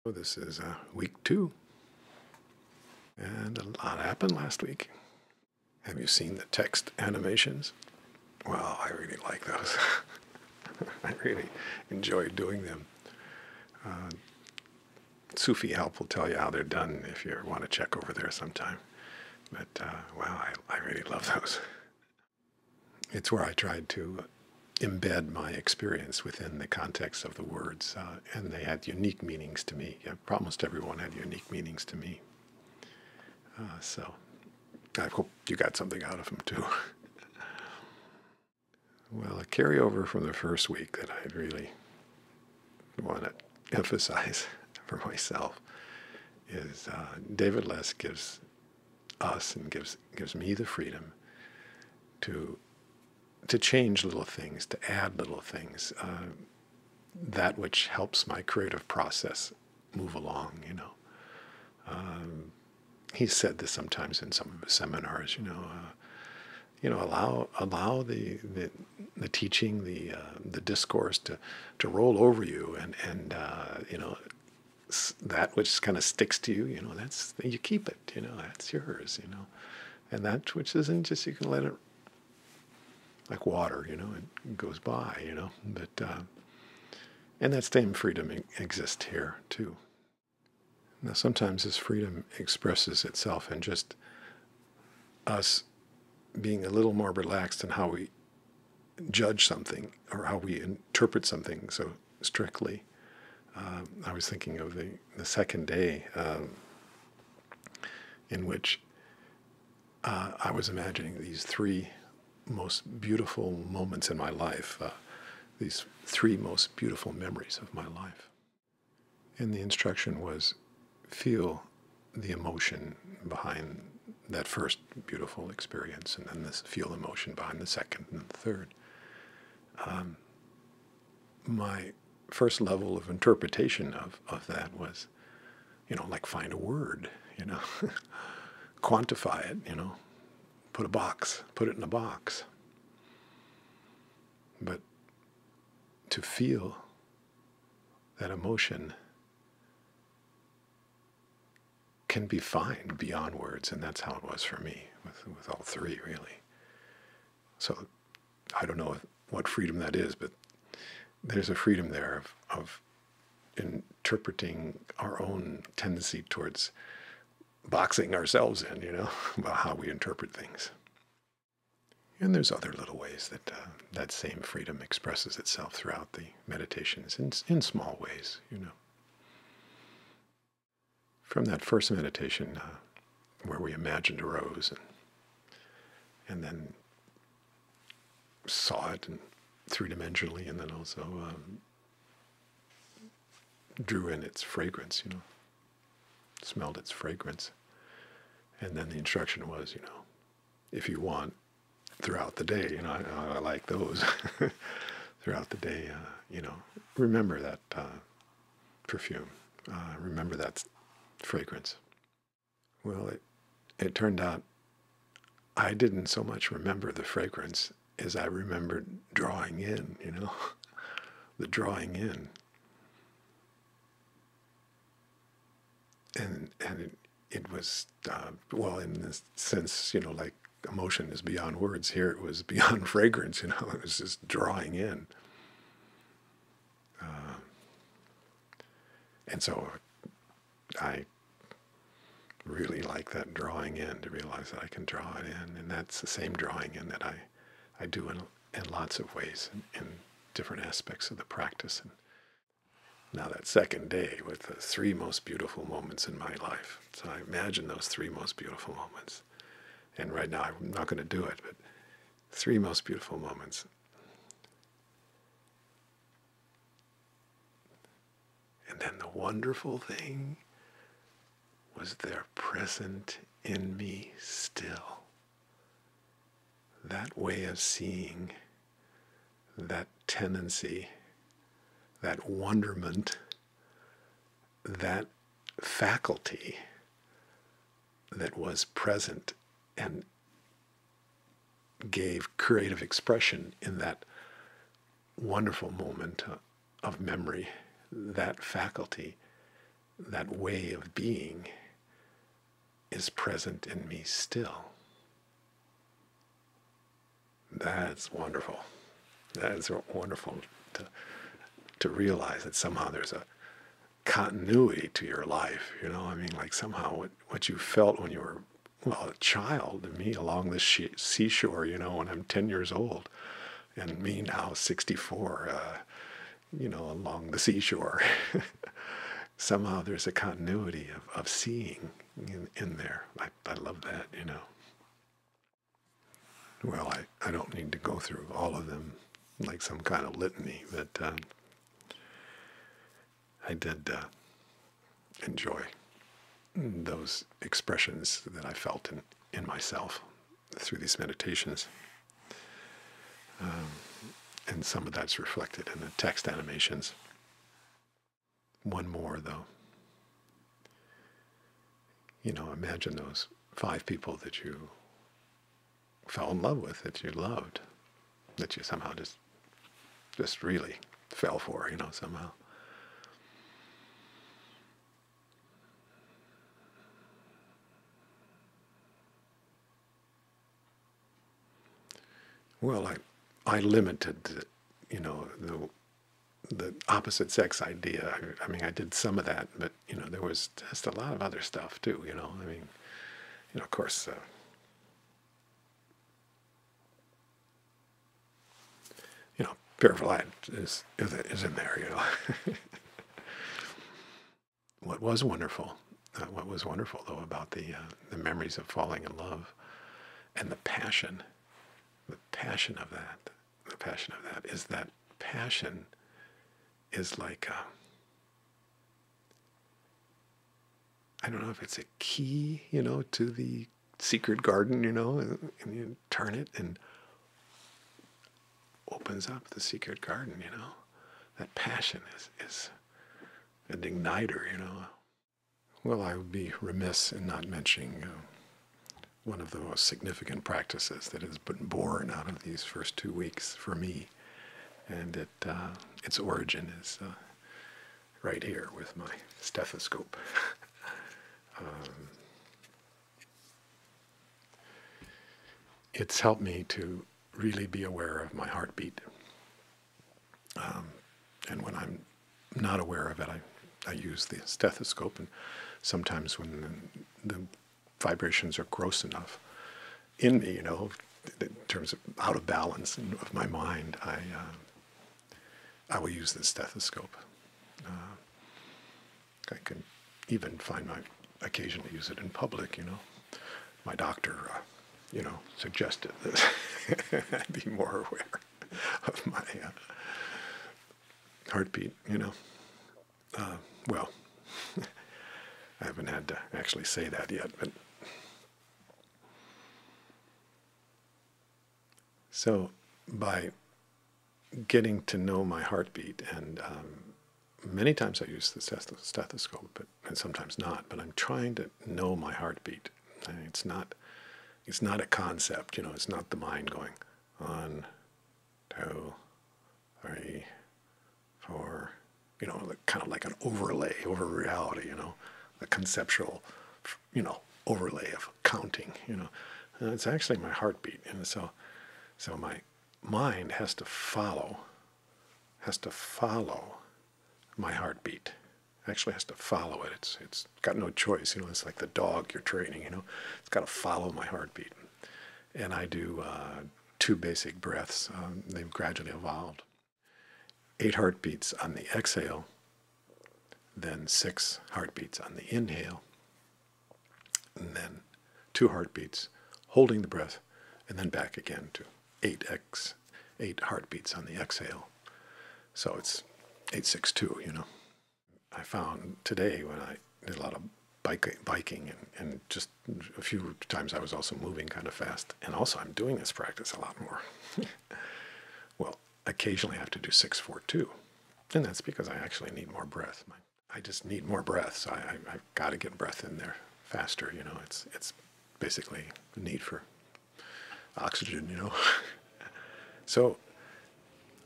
So this is week 2, and a lot happened last week. Have you seen the text animations? Well, I really like those. I really enjoy doing them. Sufi Help will tell you how they're done if you want to check over there sometime. But, wow, I really love those. It's where I tried to embed my experience within the context of the words, and they had unique meanings to me. Yeah, almost everyone had unique meanings to me. So I hope you got something out of them too. Well, a carryover from the first week that I really want to emphasize for myself is David Less gives us and gives me the freedom to change little things, to add little things, that which helps my creative process move along. He said this sometimes in some of his seminars. Allow the teaching, the discourse to roll over you, and that which kind of sticks to you. That's, you keep it. That's yours. And that which isn't, just, you can let it, like water. It goes by. But and that same freedom exists here too. Now, sometimes this freedom expresses itself in just us being a little more relaxed in how we judge something or how we interpret something so strictly. I was thinking of the second day in which I was imagining these 3 most beautiful moments in my life, these 3 most beautiful memories of my life. And the instruction was, feel the emotion behind that first beautiful experience, and then feel emotion behind the second and the third. My first level of interpretation of that was, like find a word, quantify it, put it in a box. But to feel that emotion can be fine beyond words, and that's how it was for me with all 3, really. So I don't know what freedom that is, but there's a freedom there of interpreting our own tendency towards boxing ourselves in, about how we interpret things. And there's other little ways that that same freedom expresses itself throughout the meditations in small ways, From that first meditation where we imagined a rose and then saw it 3-dimensionally, and then also drew in its fragrance, smelled its fragrance. And then the instruction was, if you want, throughout the day, I like those, throughout the day, remember that perfume, remember that fragrance. Well, it turned out I didn't so much remember the fragrance as I remembered drawing in, the drawing in. And it was, well, in the sense, like emotion is beyond words, here it was beyond fragrance, it was just drawing in. And so I really like that drawing in, to realize that I can draw it in. And that's the same drawing in that I do in lots of ways, in different aspects of the practice. And now that second day with the 3 most beautiful moments in my life. So I imagine those 3 most beautiful moments. And right now I'm not going to do it, but 3 most beautiful moments. And then the wonderful thing was they're present in me still. That way of seeing, that tendency, that wonderment, that faculty that was present and gave creative expression in that wonderful moment of memory, that faculty, that way of being is present in me still. That's wonderful. That is wonderful to realize that somehow there's a continuity to your life, you know? I mean, like somehow what you felt when you were, well, a child, and me along the seashore, you know, when I'm 10 years old, and me now 64, you know, along the seashore. Somehow there's a continuity of seeing in there. I love that, you know. Well, I don't need to go through all of them like some kind of litany, but I did enjoy those expressions that I felt in myself through these meditations. And some of that's reflected in the text animations. One more, though. You know, imagine those 5 people that you fell in love with, that you loved, that you somehow just really fell for, you know, somehow. Well, I limited, you know, the opposite sex idea. I mean, I did some of that, but, you know, there was just a lot of other stuff too, you know. I mean, you know, of course, you know, Purified is in there, you know. What was wonderful though about the memories of falling in love and the passion of that, is that passion is like I don't know if it's a key, you know, to the secret garden, you know, and you turn it and opens up the secret garden, you know. That passion is an igniter, you know. Well, I would be remiss in not mentioning one of the most significant practices that has been born out of these first 2 weeks for me, and its origin is right here with my stethoscope. It's helped me to really be aware of my heartbeat, and when I'm not aware of it, I use the stethoscope, and sometimes when the vibrations are gross enough in me, you know, in terms of out of balance of my mind, I will use the stethoscope. I can even occasionally use it in public, you know. My doctor, you know, suggested that I be more aware of my heartbeat, you know. Well, I haven't had to actually say that yet, but so by getting to know my heartbeat, and many times I use the stethoscope, and sometimes not, but I'm trying to know my heartbeat. I mean, it's not a concept, you know, it's not the mind going 1, 2, 3, 4, you know, kind of like an overlay over reality, you know, a conceptual, you know, overlay of counting, you know. And it's actually my heartbeat, and so my mind has to follow my heartbeat. Actually has to follow it. It's got no choice, you know. It's like the dog you're training, you know. It's got to follow my heartbeat. And I do 2 basic breaths. They've gradually evolved. 8 heartbeats on the exhale, then 6 heartbeats on the inhale, and then 2 heartbeats holding the breath, and then back again to 8 heartbeats on the exhale. So it's 8-6-2, you know. I found today when I did a lot of biking and just a few times I was also moving kind of fast, and also I'm doing this practice a lot more. Well, occasionally I have to do 6-4-2, and that's because I actually need more breath. I just need more breath, so I've got to get breath in there faster, you know. It's basically a need for oxygen, you know. So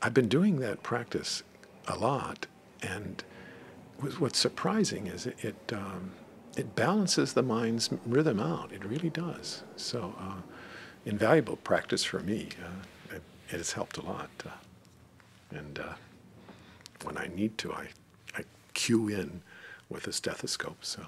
I've been doing that practice a lot, and what's surprising is it balances the mind's rhythm out. It really does. So invaluable practice for me. It has helped a lot. And when I need to, I cue in with a stethoscope. So.